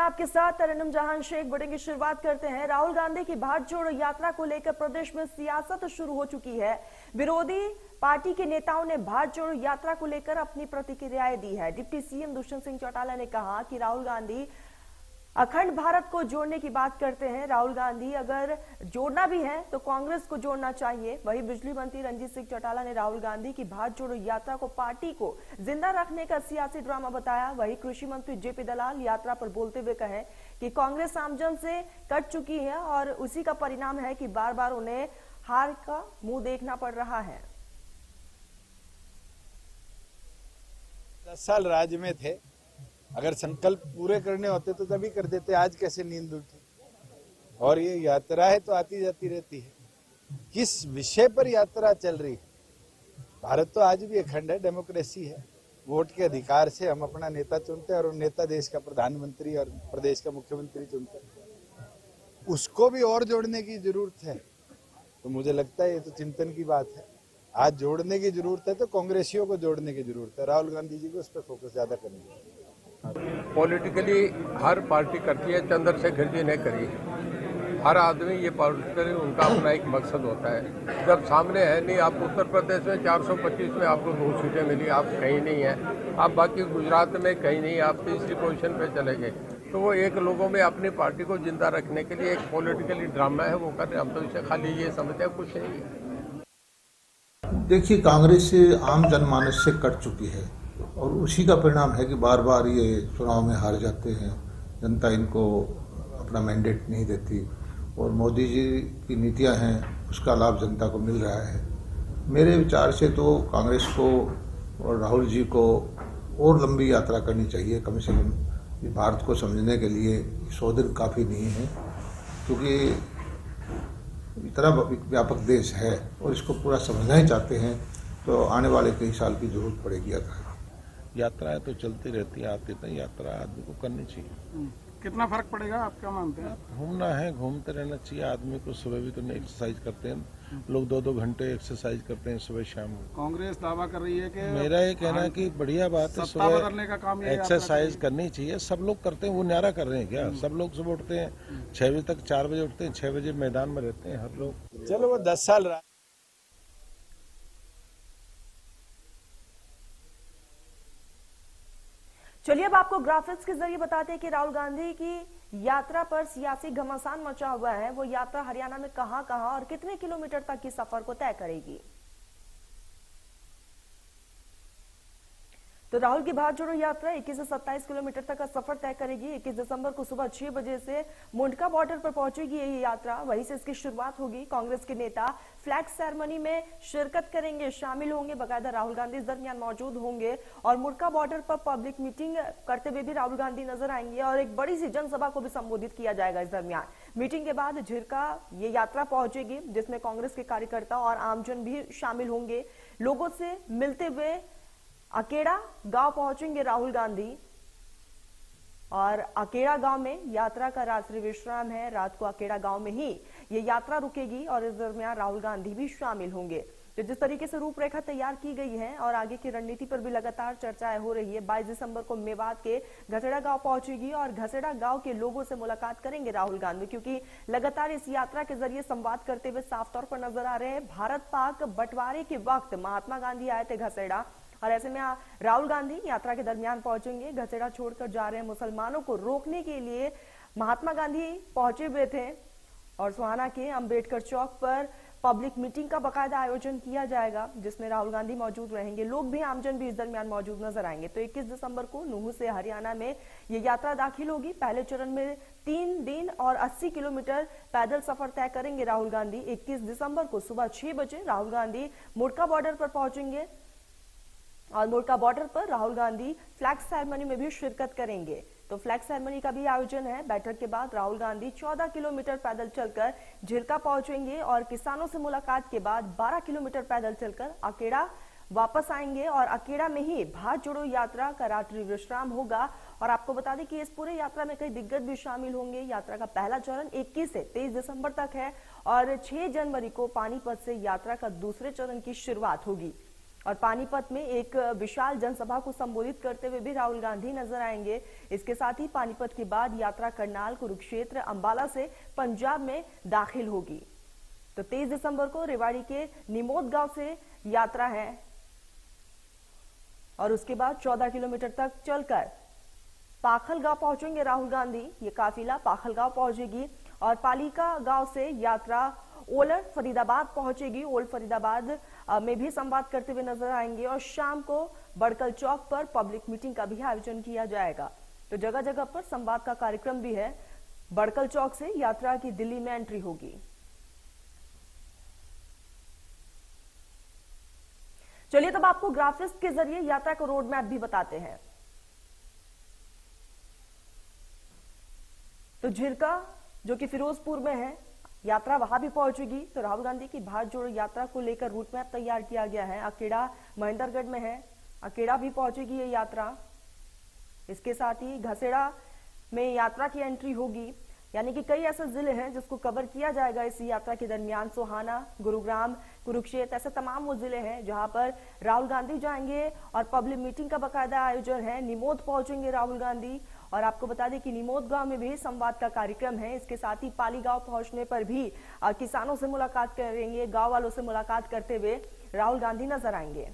आपके साथ तरन्नुम जहां शेख। बुलेटिन की शुरुआत करते हैं। राहुल गांधी की भारत जोड़ो यात्रा को लेकर प्रदेश में सियासत शुरू हो चुकी है। विरोधी पार्टी के नेताओं ने भारत जोड़ो यात्रा को लेकर अपनी प्रतिक्रियाएं दी है। डिप्टी सीएम दुष्यंत सिंह चौटाला ने कहा कि राहुल गांधी अखंड भारत को जोड़ने की बात करते हैं। राहुल गांधी अगर जोड़ना भी है तो कांग्रेस को जोड़ना चाहिए। वहीं बिजली मंत्री रणजीत सिंह चौटाला ने राहुल गांधी की भारत जोड़ो यात्रा को पार्टी को जिंदा रखने का सियासी ड्रामा बताया। वहीं कृषि मंत्री जेपी दलाल यात्रा पर बोलते हुए कहे कि कांग्रेस आमजन से कट चुकी है और उसी का परिणाम है कि बार बार उन्हें हार का मुंह देखना पड़ रहा है। 10 साल राज्य में थे, अगर संकल्प पूरे करने होते तो तभी कर देते। आज कैसे नींद उठी? और ये यात्रा है तो आती जाती रहती है। किस विषय पर यात्रा चल रही है? भारत तो आज भी अखंड है, डेमोक्रेसी है। वोट के अधिकार से हम अपना नेता चुनते हैं और नेता देश का प्रधानमंत्री और प्रदेश का मुख्यमंत्री चुनते हैं। उसको भी और जोड़ने की जरूरत है, तो मुझे लगता है ये तो चिंतन की बात है। आज जोड़ने की जरूरत है तो कांग्रेसियों को जोड़ने की जरूरत है। राहुल गांधी जी को उस पर फोकस ज्यादा करनी चाहिए। पॉलिटिकली हर पार्टी करती है, चंद्रशेखर जी ने करी। हर आदमी ये पॉलिटिकली उनका अपना एक मकसद होता है। जब सामने है नहीं, आप उत्तर प्रदेश में 425 में आपको 2 सीटें मिली, आप कहीं नहीं है। आप बाकी गुजरात में कहीं नहीं, आप तीसरी पोजीशन पे चले गए। तो वो एक लोगों में अपनी पार्टी को जिंदा रखने के लिए एक पॉलिटिकली ड्रामा है, वो कर रहे। हम तो इसे खाली ये समझते हैं, कुछ नहीं है। देखिए, कांग्रेस आम जनमानस से कट चुकी है और उसी का परिणाम है कि बार बार ये चुनाव में हार जाते हैं। जनता इनको अपना मैंडेट नहीं देती और मोदी जी की नीतियां हैं, उसका लाभ जनता को मिल रहा है। मेरे विचार से तो कांग्रेस को और राहुल जी को और लंबी यात्रा करनी चाहिए। कम से कम भारत को समझने के लिए 100 दिन काफ़ी नहीं है, क्योंकि इतना व्यापक देश है और इसको पूरा समझना ही चाहते हैं तो आने वाले कई साल की जरूरत पड़ेगी यात्रा। यात्राएं तो चलती रहती है, आती तो यात्रा आदमी को करनी चाहिए। कितना फर्क पड़ेगा, आप क्या मानते हैं? घूमना है, घूमते रहना चाहिए आदमी को। सुबह भी तो एक्सरसाइज करते हैं लोग, 2-2 घंटे एक्सरसाइज करते हैं सुबह शाम। कांग्रेस दावा कर रही है कि मेरा ये कहना है कि बढ़िया बात है, सत्ता बदलने का काम एक्सरसाइज करनी चाहिए। सब लोग करते हैं, वो न्यारा कर रहे हैं क्या? सब लोग सुबह उठते हैं 6 बजे तक, 4 बजे उठते हैं, 6 बजे मैदान में रहते हैं हर लोग। चलो वो 10 साल रहा। चलिए अब आपको ग्राफिक्स के जरिए बताते हैं कि राहुल गांधी की यात्रा पर सियासी घमासान मचा हुआ है। वो यात्रा हरियाणा में कहां कहां और कितने किलोमीटर तक की सफर को तय करेगी। तो राहुल की भारत जोड़ो यात्रा 21 से 27 किलोमीटर तक का सफर तय करेगी। 21 दिसंबर को सुबह 6 बजे से मुंडका बॉर्डर पर पहुंचेगी ये यात्रा। वहीं से इसकी शुरुआत होगी। कांग्रेस के नेता फ्लैग सेरेमनी में शिरकत करेंगे, शामिल होंगे। बाकायदा राहुल गांधी इस दरमियान मौजूद होंगे और मुंडका बॉर्डर पर पब्लिक मीटिंग करते हुए भी राहुल गांधी नजर आएंगे और एक बड़ी सी जनसभा को भी संबोधित किया जाएगा इस दरमियान। मीटिंग के बाद झिरका ये यात्रा पहुंचेगी, जिसमें कांग्रेस के कार्यकर्ता और आमजन भी शामिल होंगे। लोगों से मिलते हुए अकेड़ा गांव पहुंचेंगे राहुल गांधी और अकेड़ा गांव में यात्रा का रात्रि विश्राम है। रात को अकेड़ा गांव में ही ये यात्रा रुकेगी और इस दरमियान राहुल गांधी भी शामिल होंगे। तो जिस तरीके से रूपरेखा तैयार की गई है और आगे की रणनीति पर भी लगातार चर्चाएं हो रही है। 22 दिसंबर को मेवात के घसेड़ा गांव पहुंचेगी और घसेड़ा गांव के लोगों से मुलाकात करेंगे राहुल गांधी, क्योंकि लगातार इस यात्रा के जरिए संवाद करते हुए साफ तौर पर नजर आ रहे हैं। भारत पाक बंटवारे के वक्त महात्मा गांधी आए थे घसेड़ा और ऐसे में राहुल गांधी यात्रा के दरमियान पहुंचेंगे। घसेड़ा छोड़कर जा रहे मुसलमानों को रोकने के लिए महात्मा गांधी पहुंचे हुए थे और सोहाना के अंबेडकर चौक पर पब्लिक मीटिंग का बाकायदा आयोजन किया जाएगा, जिसमें राहुल गांधी मौजूद रहेंगे। लोग भी, आमजन भी इस दरमियान मौजूद नजर आएंगे। तो 21 दिसंबर को नूहू से हरियाणा में ये यात्रा दाखिल होगी। पहले चरण में 3 दिन और 80 किलोमीटर पैदल सफर तय करेंगे राहुल गांधी। 21 दिसंबर को सुबह 6 बजे राहुल गांधी मुंडका बॉर्डर पर पहुंचेंगे और मुंडका बॉर्डर पर राहुल गांधी फ्लैग सेरेमनी में भी शिरकत करेंगे। तो फ्लैग सेरेमनी का भी आयोजन है। बैठक के बाद राहुल गांधी 14 किलोमीटर पैदल चलकर झिरका पहुंचेंगे और किसानों से मुलाकात के बाद 12 किलोमीटर पैदल चलकर अकेड़ा वापस आएंगे और अकेड़ा में ही भारत जोड़ो यात्रा का रात्रि विश्राम होगा। और आपको बता दें कि इस पूरे यात्रा में कई दिग्गज भी शामिल होंगे। यात्रा का पहला चरण 21 से 23 दिसंबर तक है और 6 जनवरी को पानीपत से यात्रा का दूसरे चरण की शुरुआत होगी और पानीपत में एक विशाल जनसभा को संबोधित करते हुए भी राहुल गांधी नजर आएंगे। इसके साथ ही पानीपत के बाद यात्रा करनाल, कुरुक्षेत्र, अंबाला से पंजाब में दाखिल होगी। तो 23 दिसंबर को रेवाड़ी के निमोद गांव से यात्रा है और उसके बाद 14 किलोमीटर तक चलकर पाखल गांव पहुंचेंगे राहुल गांधी। ये काफिला पाखल गांव पहुंचेगी और पालिका गांव से यात्रा ओलर फरीदाबाद पहुंचेगी। ओल्ड फरीदाबाद में भी संवाद करते हुए नजर आएंगे और शाम को बड़कल चौक पर पब्लिक मीटिंग का भी आयोजन किया जाएगा। तो जगह जगह पर संवाद का कार्यक्रम भी है। बड़कल चौक से यात्रा की दिल्ली में एंट्री होगी। चलिए तब आपको ग्राफिक्स के जरिए यात्रा का रोड मैप भी बताते हैं। तो झिरका जो कि फिरोजपुर में है, यात्रा वहां भी पहुंचेगी। तो राहुल गांधी की भारत जोड़ो यात्रा को लेकर रूट मैप तैयार किया गया है। अकेड़ा महेंद्रगढ़ में है, अकेड़ा भी पहुंचेगी ये यात्रा। इसके साथ ही घसेड़ा में यात्रा की एंट्री होगी। यानी कि कई ऐसे जिले हैं जिसको कवर किया जाएगा इस यात्रा के दरमियान। सोहाना, गुरुग्राम, कुरुक्षेत्र, ऐसे तमाम वो जिले हैं जहां पर राहुल गांधी जाएंगे और पब्लिक मीटिंग का बाकायदा आयोजन है। निमोद पहुंचेंगे राहुल गांधी और आपको बता दें कि निमोद गांव में भी संवाद का कार्यक्रम है। इसके साथ ही पाली गांव पहुंचने पर भी किसानों से मुलाकात करेंगे। गांव वालों से मुलाकात करते हुए राहुल गांधी नजर आएंगे।